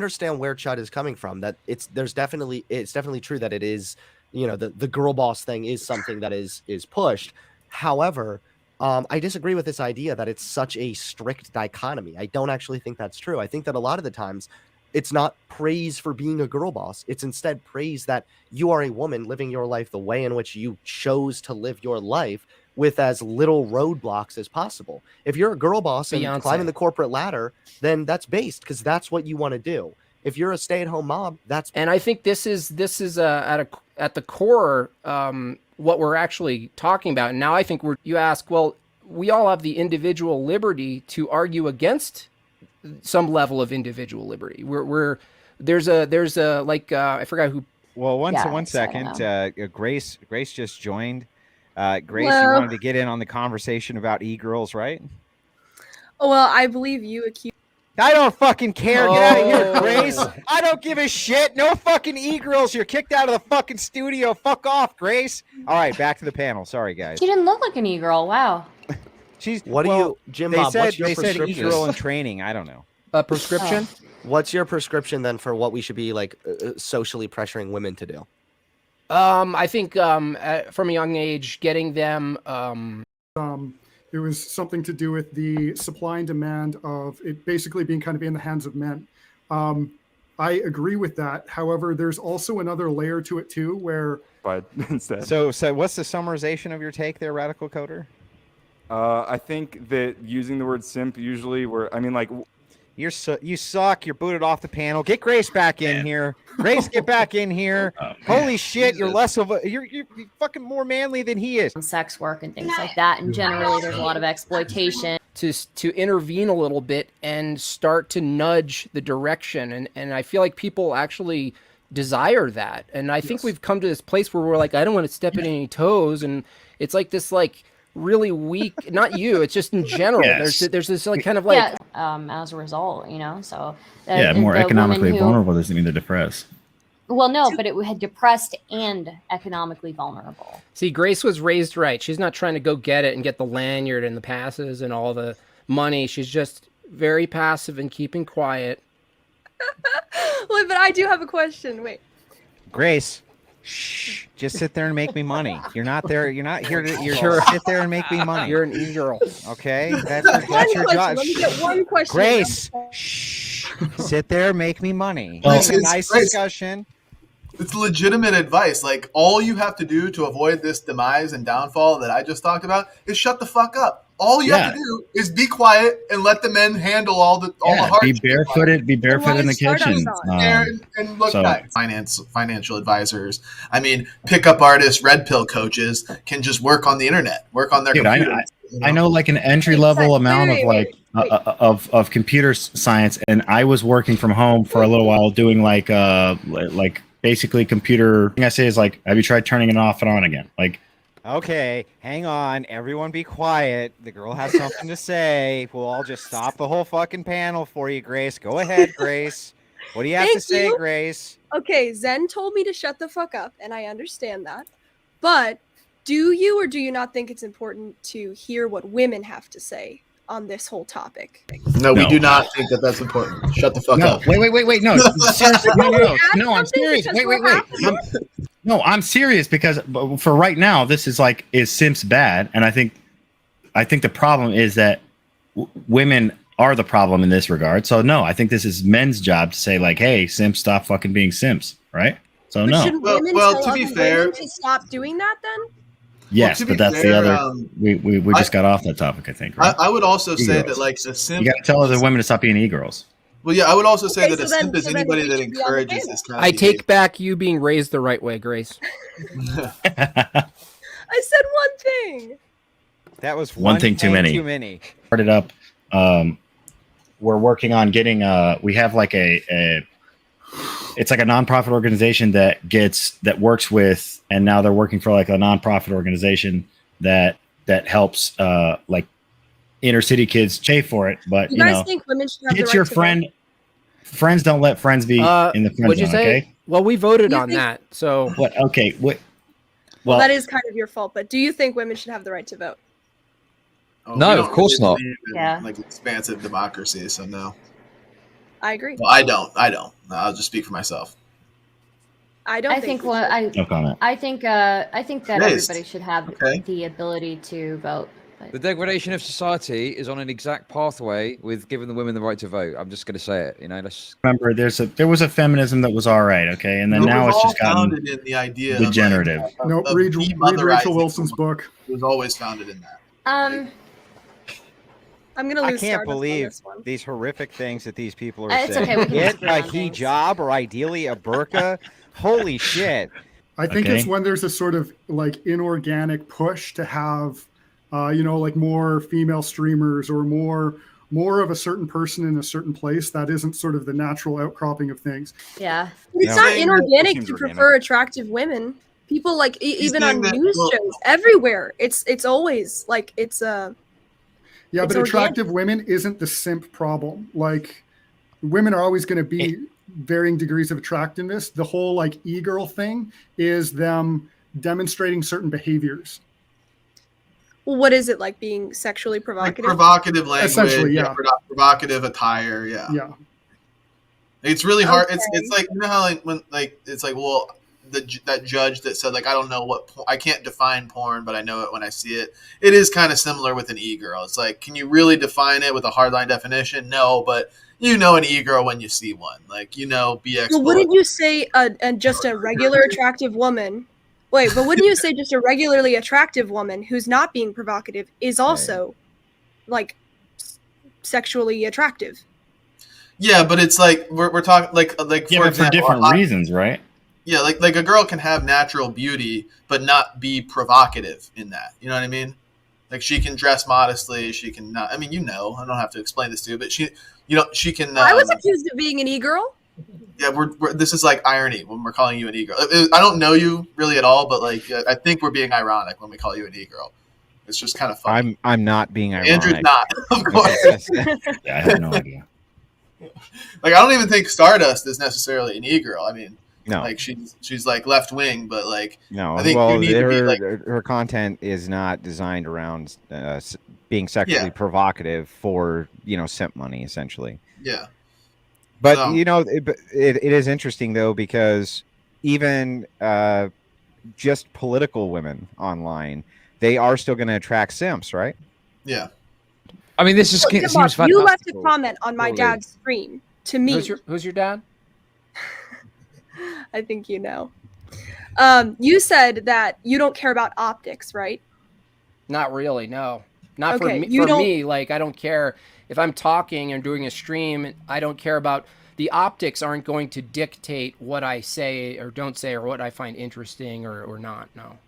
understand where Chud is coming from. That it's definitely true that it is, you know, the girl boss thing is something that is pushed. However, I disagree with this idea that it's such a strict dichotomy. I don't actually think that's true. I think that a lot of the times it's not praise for being a girl boss. It's instead praise that you are a woman living your life the way in which you chose to live your life, with as little roadblocks as possible. If you're a girl boss and climbing the corporate ladder, then that's based because that's what you want to do. If you're a stay-at-home mom, that's... And I think this is at the core what we're actually talking about. And now I think you ask, well, we all have the individual liberty to argue against some level of individual liberty. There's a like I forgot who. Well, one second. Grace just joined. Grace, you wanted to get in on the conversation about e-girls, right? Oh, well, I believe you accused. I don't fucking care. Get out of here, Grace. I don't give a shit. No fucking e-girls. You're kicked out of the fucking studio. Fuck off, Grace. All right, back to the panel. Sorry, guys. She didn't look like an e-girl. Wow. She's. What do you, Jimbob? They said e-girl in training. I don't know. A prescription. Oh. What's your prescription then for what we should be like socially pressuring women to do? I think from a young age, getting them. It was something to do with the supply and demand of it basically being kind of in the hands of men. I agree with that. However, there's also another layer to it too, where. But instead. So what's the summarization of your take there, Radical Coder? I think that using the word simp usually, you suck. You're booted off the panel. Get Grace back in here. Grace, get back in here. Holy shit, you're less of a you're fucking more manly than he is. Sex work and things like that, and generally there's a lot of exploitation. To intervene a little bit and start to nudge the direction, and I feel like people actually desire that, and I think we've come to this place where we're like, I don't want to step in any toes, and it's like this really weak, not you, it's just in general. There's this kind of as a result, so more economically vulnerable doesn't mean they're depressed. Well, no, but it had depressed and economically vulnerable. See, Grace was raised right. She's not trying to go get it and get the lanyard and the passes and all the money. She's just very passive and keeping quiet. Wait, but I do have a question. Wait, Grace. Shh! Just sit there and make me money. You're not there. You're not here to. Sit there and make me money. You're an e-girl. Okay, that's your job. Let me get one question. Grace, shh! Sit there, make me money. Well, it's a nice discussion. It's legitimate advice. Like, all you have to do to avoid this demise and downfall that I just talked about is shut the fuck up. All you have to do is be quiet and let the men handle all the hard. Be barefooted in the kitchen. And look back. Financial advisors. I mean, pickup artists, red pill coaches can just work on the internet, work on their computer. I know like an entry level amount of of computer science, and I was working from home for a little while doing like basically computer. Thing I say is like, have you tried turning it off and on again? Like. Okay, hang on. Everyone be quiet. The girl has something to say. We'll all just stop the whole fucking panel for you, Grace. Go ahead, Grace. What do you have to say, Grace? Okay, Zen told me to shut the fuck up, and I understand that. But do you or do you not think it's important to hear what women have to say on this whole topic? No, we do not think that that's important. Shut the fuck up. Wait. No, seriously, no, I'm serious. Wait. No, I'm serious because for right now, this is simps bad? And I think the problem is that women are the problem in this regard. So no, I think this is men's job to say like, hey, simps, stop fucking being simps, right? So but no. Should women well, tell to be other fair, women to stop doing that then? Yes, but that's the other. We just got off that topic, I think. Right? I would also say that like a simp. You got to tell other women to stop being e-girls. Well, yeah, I would also say that a simp is anybody that encourages this kind of I take back you being raised the right way, Grace. I said one thing. That was one thing too many. Started up. We're working on getting. We have like it's like a nonprofit organization that works with, and now they're working for like a nonprofit organization that helps like inner city kids chafe for it. But you guys think women should have the right your to friend. vote? Friends don't let friends be in the friend What'd you zone. say? Okay. Well, we voted on that. So what? Okay. What? Well, that is kind of your fault. But do you think women should have the right to vote? No, of course not. Yeah. Like expansive democracy, so no. I agree. Well, I don't. I'll just speak for myself. I don't. I think what I No comment. I think that everybody should have the ability to vote. The degradation of society is on an exact pathway with giving the women the right to vote. I'm just going to say it. You know, let's Remember, there was a feminism that was all right, okay, and then It now was it's all just gotten founded in the idea degenerative. No, of read demotherizing Rachel Wilson's women. book. It was always founded in that. I'm gonna I lose. can't Stardust on believe this one. these horrific things that these people are It's saying. okay, we can Get disagree a on things. hijab or ideally a burqa. Holy shit! I think Okay. it's when there's a sort of like inorganic push to have, like more female streamers or more of a certain person in a certain place that isn't sort of the natural outcropping of things. Yeah. It's No. not Saying inorganic seems to organic. prefer attractive women. People like even on saying that- news well- shows everywhere. It's always like it's a. Yeah, It's but organic. attractive women isn't the simp problem. Like, women are always going to be varying degrees of attractiveness. The whole like e-girl thing is them demonstrating certain behaviors. Well, what is it like being sexually Like provocative? provocative language, Essentially, yeah. provocative attire, yeah. Yeah. It's really hard. Okay. It's like, you know how like when like it's like, well, that judge that said like, I don't know I can't define porn, but I know it when I see it. It is kind of similar with an e-girl. It's like, can you really define it with a hardline definition? No, but you know an e-girl when you see one. Like, you know, BX. Well, wouldn't you say and just a regular attractive woman? Wait, but wouldn't you say just a regularly attractive woman who's not being provocative is also like sexually attractive? Yeah, but it's like we're talking like Yeah, for but example, for different reasons, right? Yeah, like a girl can have natural beauty, but not be provocative in that. You know what I mean? Like she can dress modestly. She can not. I mean, you know, I don't have to explain this to you, but she can. I was accused of being an e-girl. Yeah, this is like irony when we're calling you an e-girl. I don't know you really at all, but like I think we're being ironic when we call you an e-girl. It's just kind of funny. I'm not being ironic. Andrew's not, of course. Yeah, I have no idea. Like I don't even think Stardust is necessarily an e-girl. I mean, No, like she's like left wing, but like no. I think Well, you need to be like her content is not designed around being sexually Yeah. provocative for simp money, essentially. yeah. But No. it is interesting though, because even just political women online, they are still going to attract simps, right? Yeah. I mean, this is Look, seems Jimbob, fantastic. you left a comment on my Surely. dad's stream to me. Who's your dad? I think you know. You said that you don't care about optics, right? Not really. No, not Okay, for me. you For don't- me, like I don't care if I'm talking and doing a stream. I don't care about the optics. Aren't going to dictate what I say or don't say or what I find interesting or not. No.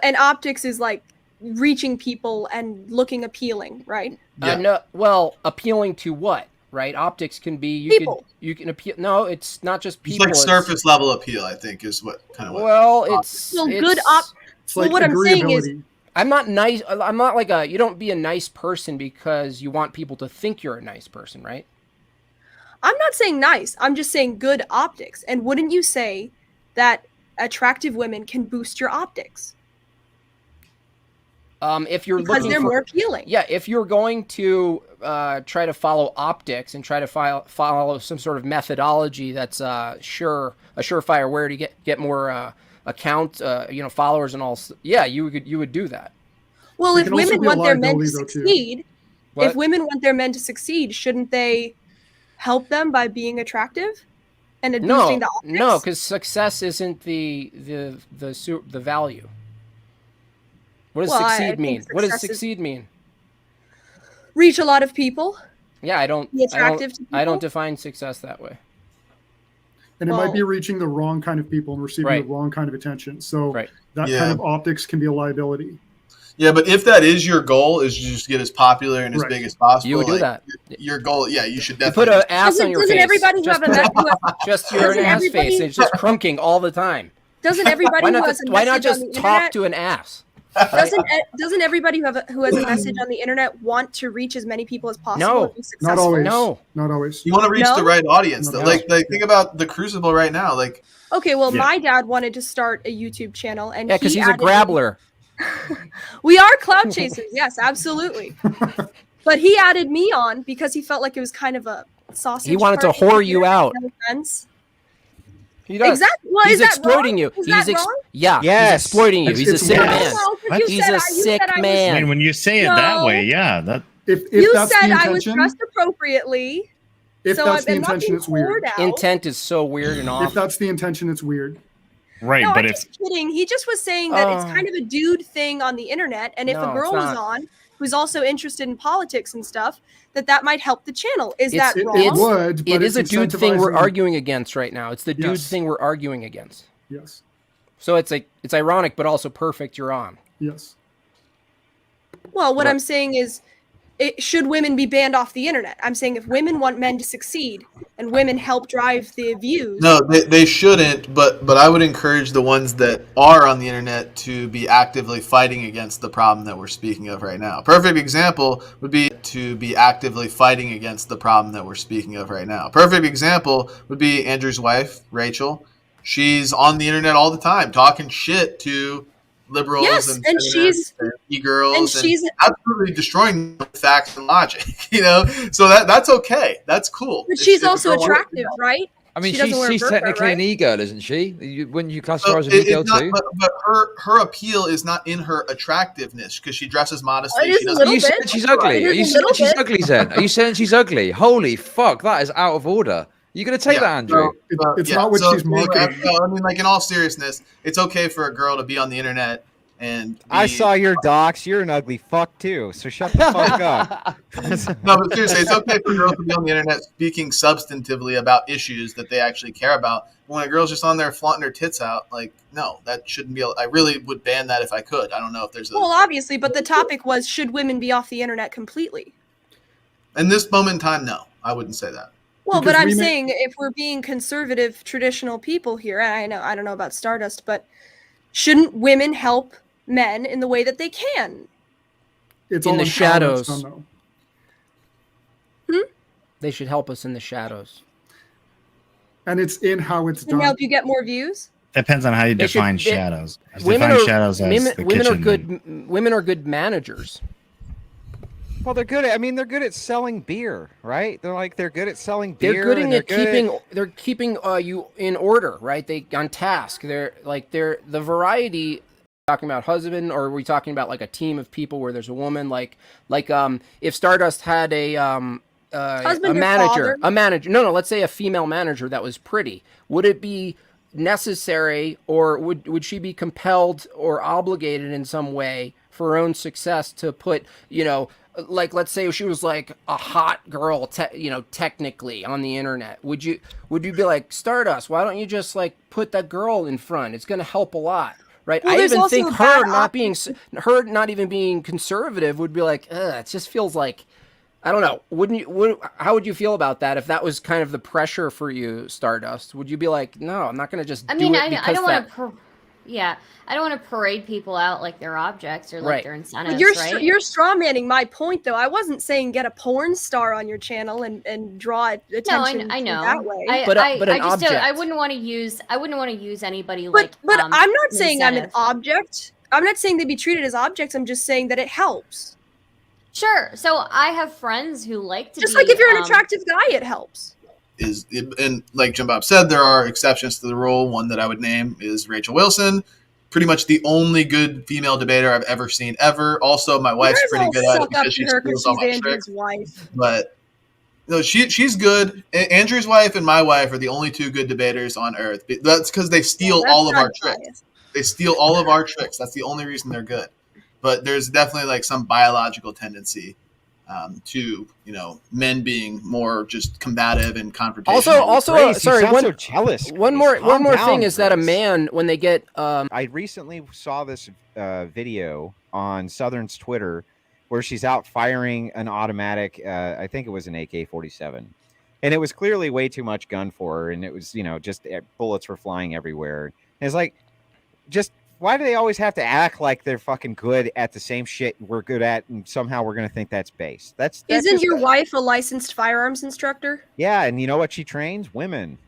And optics is like reaching people and looking appealing, right? Yeah. No. Well, appealing to what? Right? Optics can be People. You can appeal. No, it's not just It's people. like surface level appeal, I think, is what kind of what. Well, it's Well, it's, good op. It's Well, like what I'm saying is- agreeability. I'm not nice. I'm not like a. You don't be a nice person because you want people to think you're a nice person, right? I'm not saying nice. I'm just saying good optics. And wouldn't you say that attractive women can boost your optics If you're because looking they're for, more appealing? yeah, if you're going to try to follow optics and try to follow some sort of methodology that's a surefire way to get more followers and all. Yeah, you would do that. Well, It if can also women be a want their men to liability, though, too. succeed, What? if women want their men to succeed, shouldn't they help them by being attractive and No, boosting the optics? no, because success isn't the value. What does Well, I succeed think mean? What does success is- succeed mean? Reach a lot of people. Yeah, I don't. Be attractive to I don't people? define success that way. And it might Well- be reaching the wrong kind of people and receiving Right. the wrong kind of attention. So Right. that Yeah. kind of optics can be a liability. Yeah, but if that is your goal, is to just get as popular and as Right. big as possible, You would do like, that. Your goal, yeah, you should You definitely. put an ass Doesn't, on your doesn't face. everybody who just, have a men, just you're an doesn't ass everybody- face. And it's just crunking all the time. doesn't everybody Why who not has just a why not message on just the talk internet to an ass? doesn't everybody who has a message on the internet want to reach as many people as possible No. and be Not successful? always. No. Not always. You want to reach No? the right audience, though. No. Like think about the Crucible right now. Like, Okay, well, Yeah. my dad wanted to start a YouTube channel, and Yeah, because he he's a added- grabbler. We are cloud chasers, yes, absolutely. But he added me on because he felt like it was kind of a sausage. He wanted to party whore you out. No offense. He does. Exactly. Well, He's is that exploiting wrong? you. Is He's that wrong? yeah. Yes. He's exploiting you. It's- He's a it's sick worse. man. No, 'cause you He's said a you sick said I was- I man. mean, when you say it that No. way, yeah, that If You that's said the I was intention, dressed appropriately. if so that's the I'm not intention, being it's weird. whored out. Intent is so weird and If off. that's the intention, it's weird. right. No, but I'm if just kidding. He just was saying that it's Oh. kind of a dude thing on the internet, and if No, a it's girl was not. on who's also interested in politics and stuff, that might help the channel. Is It's- that It, wrong? it would, but It is a it's dude thing we're incentivizing- arguing against right now. It's the dude Yes. thing we're arguing against. Yes. So it's ironic, but also perfect. You're on. Yes. Well, what Right. I'm saying is, should women be banned off the internet? I'm saying if women want men to succeed and women help drive the views. No, they shouldn't. But I would encourage the ones that are on the internet to be actively fighting against the problem that we're speaking of right now. Perfect example would be to be actively fighting against the problem that we're speaking of right now. Perfect example would be Andrew's wife, Rachel. She's on the internet all the time talking shit to liberals Yes, and and feminists and e-girls and she's absolutely destroying them with facts and logic. So that's okay. That's cool. but If- she's if a also girl wants to attractive, do that. right? I mean, She doesn't wear a she's burqa, technically right? an e-girl, isn't she? Wouldn't you classify her as an It's e-girl not- too? but her appeal is not in her attractiveness because she dresses modestly. It is She a doesn't. Are little you saying bit. she's ugly? It Are is you a saying little she's bit. ugly, Zen? Are you saying she's ugly? Holy fuck, that is out of order. You gonna take Yeah, that, Andrew? It's not what she's marketing. I mean, like in all seriousness, it's okay for a girl to be on the internet and I be- saw your docs. You're an ugly fuck too. So shut the fuck up. No, but seriously, it's okay for girls to be on the internet speaking substantively about issues that they actually care about. When a girl's just on there flaunting her tits out, like, no, that shouldn't be. I really would ban that if I could. I don't know if there's a. Well, obviously, but the topic was, should women be off the internet completely? In this moment in time, no, I wouldn't say that. Well, Because but I'm we may- saying if we're being conservative, traditional people here, and I don't know about Stardust, but shouldn't women help men in the way that they can? It's In all the empowerment, shadows. so no. They should help us in the shadows. And it's in how it's Can done. help you get more views? depends on how you They should- define they- shadows. Women Define are shadows as women, the women are kitchen, good. Women are good managers. Well, they're good at. I mean, they're good at selling beer, right? They're good at selling beer. They're good and at they're keeping. They're keeping you in order, right? They on task. They're the variety. Talking about husband, or are we talking about like a team of people where there's a woman? Like if Stardust had a Husband or manager, father? No, let's say a female manager that was pretty. Would it be necessary, or would she be compelled or obligated in some way for her own success to put, like, let's say she was like a hot girl, technically on the internet. Would you be like, Stardust, why don't you just like put that girl in front? It's going to help a lot. Right. Well, I there's even also think a her bad not even being conservative would be like, it just feels like, I don't know. How would you feel about that if that was kind of the pressure for you, Stardust? Would you be like, no, I'm not going to just I do mean, it I because don't that... want to. I don't want to parade people out like they're objects or like Right. they're incentives. You're right? you're straw manning my point, though. I wasn't saying get a porn star on your channel and draw attention I know. that way. But I an just don't, I object. wouldn't want to use anybody but like. but I'm not saying I'm an incentive. object. I'm not saying they be treated as objects. I'm just saying that it helps. Sure. So I have friends who like to Just be, like if you're an attractive guy, it helps. And like Jimbob said, there are exceptions to the rule. One that I would name is Rachel Wilson. Pretty much the only good female debater I've ever seen ever. Also, my wife's You guys pretty all good at it suck up because she to her steals because all she's my Andrew's tricks. wife. But no, she's good. Andrew's wife and my wife are the only two good debaters on earth. That's because they steal That's all of not our tricks. biased. They steal all of our tricks. That's the only reason they're good. But there's definitely like some biological tendency to men being more just combative and confrontational. Also, Grace, you sorry, sound one so jealous. one Grace. more Calm down, thing is that a Grace. man, when they get I recently saw this video on Southern's Twitter where she's out firing an automatic. I think it was an AK-47, and it was clearly way too much gun for her, and it was just bullets were flying everywhere. And it's like, just why do they always have to act like they're fucking good at the same shit we're good at, and somehow we're gonna think that's base? That's Isn't just, your wife a licensed firearms instructor? yeah? And you know what she trains? Women.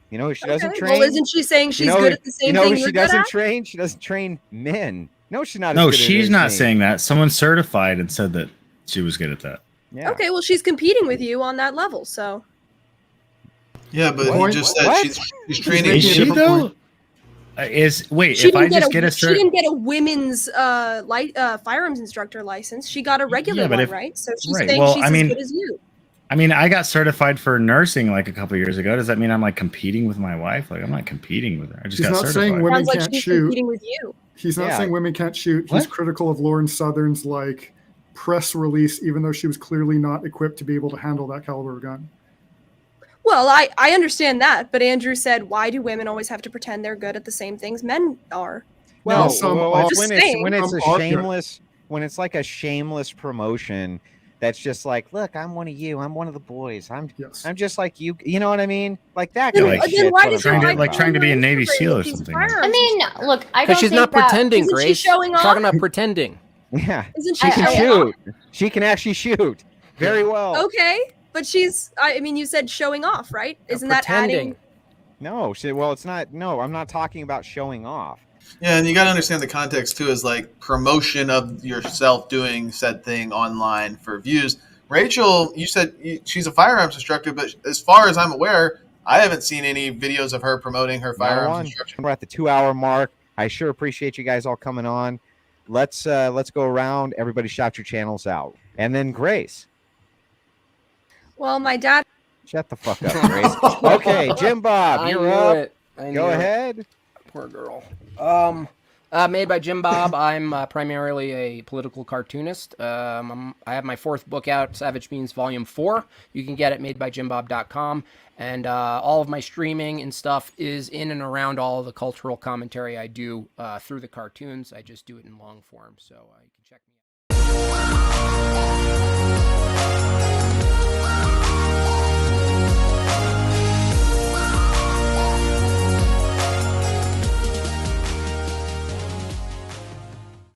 You know who she doesn't Okay, train? well, isn't she saying she's You know good who- at the same you know thing who you're she good doesn't at? train? She doesn't train men. No, she's not. No, as good at she's it not as me. saying that. Someone certified and said that she was good at that. Yeah. Okay, well, she's competing with you on that level, so Yeah, but What? he just said What? she's training. Is she different though? point. Wait, She if I didn't just get a she cert, didn't get a women's firearms instructor license. She got a regular Yeah, but one, if- right? So she's right, saying well, she's I as mean- good as you. I mean, I got certified for nursing like a couple years ago. Does that mean I'm like competing with my wife? Like I'm not competing with her. I just He's got not certified. saying women Sounds like can't she's shoot. competing with you. He's not Yeah. saying women can't shoot. He's What? critical of Lauren Southern's like press release, even though she was clearly not equipped to be able to handle that caliber of gun. Well, I understand that, but Andrew said, why do women always have to pretend they're good at the same things men are? Well, some well, are- it's when it's when it's Some a are good. shameless when it's like a shameless promotion that's just like, look, I'm one of you. I'm one of the boys. I'm Yes. just like you. You know what I mean? Like that Then, kind like- of then shit. why does he trying to be a Navy SEAL or something. I mean, look, I don't Because she's think not that, pretending, Isn't she Grace. showing We're talking off? about pretending. Yeah, Isn't she she can showing off? shoot. She can actually shoot very well. Okay, but I mean, you said showing off, right? Isn't that pretending. adding? No, it's not. No, I'm not talking about showing off. Yeah, and you got to understand the context too is like promotion of yourself doing said thing online for views. Rachel, you said she's a firearms instructor, but as far as I'm aware, I haven't seen any videos of her promoting her firearms instruction. We're at the 2-hour mark. I sure appreciate you guys all coming on. Let's go around. Everybody shout your channels out, and then Grace. Well, my dad. Shut the fuck up, Grace. Okay, Jimbob, you're up. Go ahead. Poor girl. Made by Jimbob. I'm primarily a political cartoonist. I have my 4th book out, Savage Beans Volume 4. You can get it madebygimbob.com. And all of my streaming and stuff is in and around all of the cultural commentary I do through the cartoons. I just do it in long form, so you can check me.